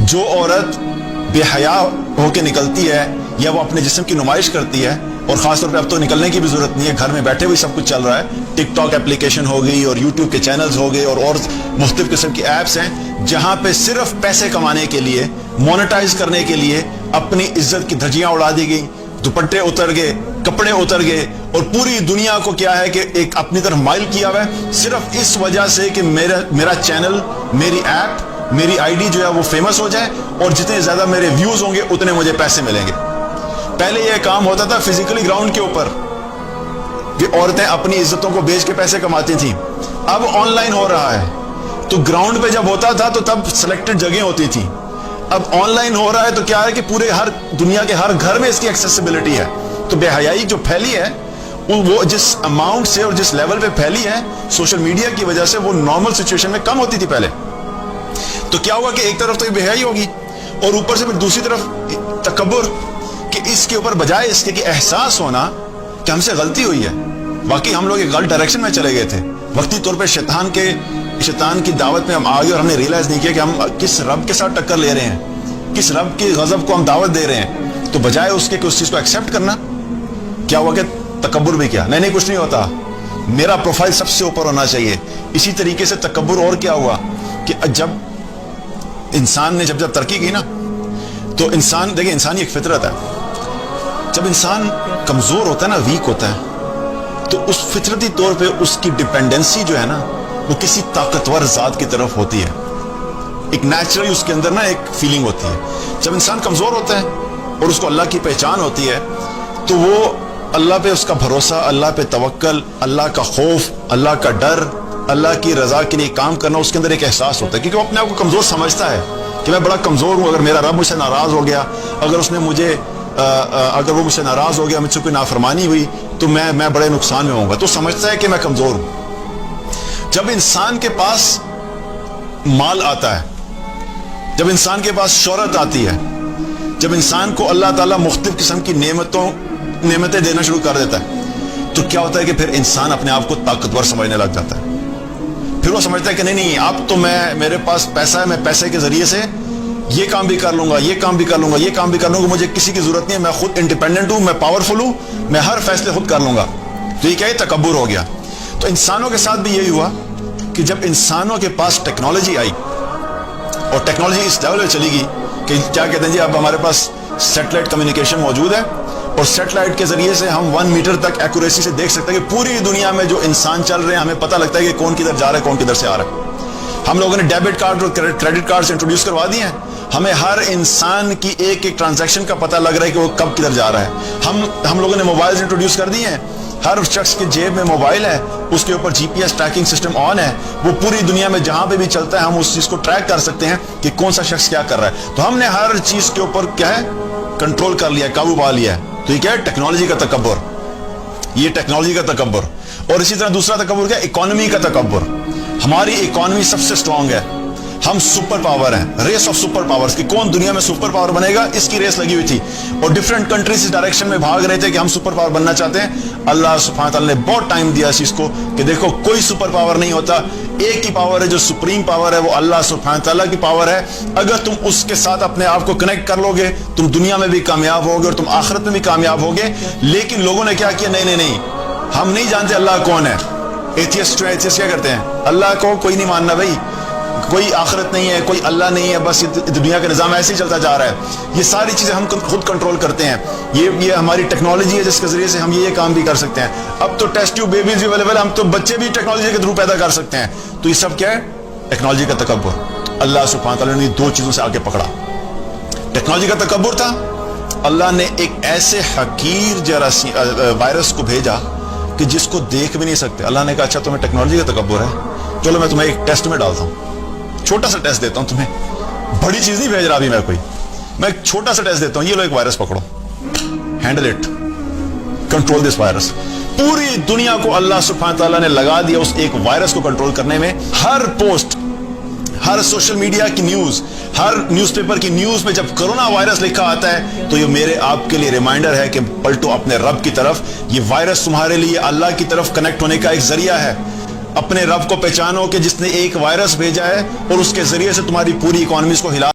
जो औरत बेहया होकर निकलती है या वो अपने जिस्म की नुमाइश करती है, और खासतौर पे अब तो निकलने की भी जरूरत नहीं है, घर में बैठे हुए सब कुछ चल रहा है, टिकटॉक एप्लीकेशन हो गई और यूट्यूब के चैनल्स हो गए और मुख्तलिफ किस्म की ऐप्स हैं जहां पे सिर्फ पैसे कमाने के लिए, मोनेटाइज करने के लिए अपनी इज्जत की धज्जियां उड़ा दी गई, दुपट्टे उतर गए, कपड़े उतर गए, और पूरी दुनिया को क्या है कि एक अपनी तरफ माइल किया हुआ है सिर्फ इस वजह से कि मेरा चैनल, मेरी ऐप, मेरी आईडी जो है वो फेमस हो जाए, और जितने ज्यादा मेरे व्यूज होंगे उतने मुझे पैसे मिलेंगे। पहले यह काम होता था फिजिकली ग्राउंड के ऊपर कि औरतें अपनी इज्जतों को बेच के पैसे कमाती थी, अब ऑनलाइन हो रहा है। तो ग्राउंड पे जब होता था तो तब सिलेक्टेड जगह होती थी, अब ऑनलाइन हो रहा है तो क्या है कि पूरे हर दुनिया के हर घर में इसकी एक्सेसिबिलिटी है। तो बेहयाई जो फैली है वो जिस अमाउंट से और जिस लेवल पे फैली है सोशल मीडिया की वजह से, वो नॉर्मल सिचुएशन में कम होती थी पहले। तो क्या हुआ कि एक तरफ तो ये बेहयाई होगी और ऊपर से फिर दूसरी तरफ तकब्बुर, कि इसके ऊपर बजाय इसके कि एहसास होना कि हमसे गलती हुई है, बाकी हम लोग एक गलत डायरेक्शन में चले गए थे, वक्ती तौर पे शैतान की दावत में हम आ गए और हमने रियलाइज नहीं किया कि हम किस रब के साथ टक्कर ले रहे हैं, किस रब की गजब को हम दावत दे रहे हैं। तो बजाय उसके कि उस चीज को एक्सेप्ट करना, क्या हुआ कि तकब्बुर भी किया। नहीं कुछ नहीं होता, मेरा प्रोफाइल सबसे ऊपर होना चाहिए। इसी तरीके से तकब्बुर, और क्या हुआ कि जब इंसान ने जब तरक्की की ना, तो इंसान, देखिए इंसानी एक फितरत है, जब इंसान कमजोर होता है ना, वीक होता है, तो उस फितरती तौर पे उसकी डिपेंडेंसी जो है ना वो किसी ताकतवर जात की तरफ होती है, एक नेचुरली उसके अंदर ना एक फीलिंग होती है। जब इंसान कमजोर होता है और उसको अल्लाह की पहचान होती है तो वो अल्लाह पे उसका भरोसा, अल्लाह पे तवक्कल, अल्लाह का खौफ, अल्लाह का डर, अल्लाह की रजा के लिए काम करना उसके अंदर एक एहसास होता है, क्योंकि वो अपने आप को कमजोर समझता है कि मैं बड़ा कमजोर हूं, अगर मेरा रब मुझसे नाराज हो गया, अगर उसने मुझे अगर वो मुझसे नाराज हो गया, मुझसे कोई नाफरमानी हुई तो मैं बड़े नुकसान में होऊंगा। तो समझता है कि मैं कमजोर हूं। जब इंसान के पास माल आता है, जब इंसान के पास शोहरत आती है, जब इंसान को अल्लाह ताला मुख्तलिफ किस्म की नेमतें देना शुरू कर देता है, तो क्या होता है कि फिर इंसान अपने आप को ताकतवर समझने लग जाता है। फिर वो समझता है कि नहीं अब तो मेरे पास पैसा है, मैं पैसे के जरिए से ये काम भी कर लूंगा, ये काम भी कर लूंगा, ये काम भी कर लूंगा, मुझे किसी की जरूरत नहीं है, मैं खुद इंडिपेंडेंट हूं, मैं पावरफुल हूं, मैं हर फैसले खुद कर लूंगा। तो ये क्या है, तकब्बुर हो गया। तो इंसानों के साथ भी यही हुआ कि जब इंसानों के पास टेक्नोलॉजी आई और टेक्नोलॉजी इस लेवल पे चली गई कि क्या कहते हैं जी, अब हमारे पास सैटेलाइट कम्युनिकेशन मौजूद है और सैटेलाइट के जरिए से हम 1 मीटर तक एक्यूरेसी से देख सकते हैं कि पूरी दुनिया में जो इंसान चल रहे हैं, हमें पता लगता है कि कौन किधर जा रहा है, कौन किधर से आ रहा है। हम लोगों ने डेबिट कार्ड और क्रेडिट कार्ड इंट्रोड्यूस करवा दिए हैं, हमें हर इंसान की एक एक ट्रांजैक्शन का पता लग रहा है कि वो कब किधर जा रहा है। हम लोगों ने मोबाइल इंट्रोड्यूस कर दिए हैं, हर शख्स के जेब में मोबाइल है, उसके ऊपर जीपीएस ट्रैकिंग सिस्टम ऑन है, वो पूरी दुनिया में जहां पे भी चलता है हम उस चीज को ट्रैक कर सकते हैं कि कौन सा शख्स क्या कर रहा है। तो हमने हर चीज के ऊपर क्या है, कंट्रोल कर लिया, काबू पा लिया है। तो ये क्या है, टेक्नोलॉजी का तकब्बुर, ये टेक्नोलॉजी का तकब्बुर। और इसी तरह दूसरा तकब्बुर क्या है, इकोनॉमी का तकब्बुर। हमारी इकोनॉमी सबसे स्ट्रांग है, हम सुपर पावर हैं, रेस ऑफ सुपर पावर्स की, कौन दुनिया में सुपर पावर बनेगा इसकी रेस लगी हुई थी, और डिफरेंट कंट्रीज इस डायरेक्शन में भाग रहे थे कि हम सुपर पावर बनना चाहते हैं। अल्लाह सुब्हान तआला ने बहुत टाइम दिया इस चीज को कि देखो कोई सुपर पावर नहीं होता, एक ही पावर है जो सुप्रीम पावर है, वो अल्लाह सुब्हान तआला की पावर है। अगर तुम उसके साथ अपने आप को कनेक्ट कर लोगे तुम दुनिया में भी कामयाब होगे और तुम आखिरत में भी कामयाब होगे। लेकिन लोगों ने क्या किया, नहीं, हम नहीं जानते अल्लाह कौन है। एथियस्ट क्या करते हैं, अल्लाह को कोई नहीं मानना भाई, कोई आखिरत नहीं है, कोई अल्लाह नहीं है, बस दुनिया का निजाम ऐसे ही चलता जा रहा है। ये सारी चीजें हम खुद कंट्रोल करते हैं, ये हमारी टेक्नोलॉजी है जिसके जरिए से हम ये काम भी कर सकते हैं। अब तो टेस्ट ट्यूब बेबीज भी अवेलेबल, हम तो बच्चे भी टेक्नोलॉजी के थ्रू पैदा कर सकते हैं। तो ये सब क्या है, टेक्नोलॉजी का तकब्बुर। अल्लाह सुब्हान तआला ने 2 चीजों से आगे पकड़ा। टेक्नोलॉजी का तकब्बुर था, अल्लाह ने एक ऐसे हकीर वायरस को भेजा कि जिसको देख भी नहीं सकते। अल्लाह ने कहा अच्छा तुम्हें टेक्नोलॉजी का तकब्बुर है, चलो मैं तुम्हें एक टेस्ट में डालता हूं, छोटा सा टेस्ट देता हूं तुम्हें, बड़ी चीज नहीं भेज रहा अभी मैं एक छोटा सा टेस्ट देता हूं, ये लो एक वायरस पकड़ो, handle it, control this virus. पूरी दुनिया को अल्लाह सुब्हान तआला ने लगा दिया उस एक वायरस को कंट्रोल करने में। हर पोस्ट, हर सोशल मीडिया की न्यूज, हर न्यूज़पेपर की न्यूज में जब कोरोना वायरस लिखा आता है तो ये मेरे आपके लिए रिमाइंडर है कि पलटो अपने रब की तरफ। ये वायरस तुम्हारे लिए अल्लाह की तरफ कनेक्ट होने का एक जरिया है। अपने रब को पहचानो कि जिसने एक वायरस भेजा है और उसके जरिए से तुम्हारी पूरी इकोनॉमी को हिला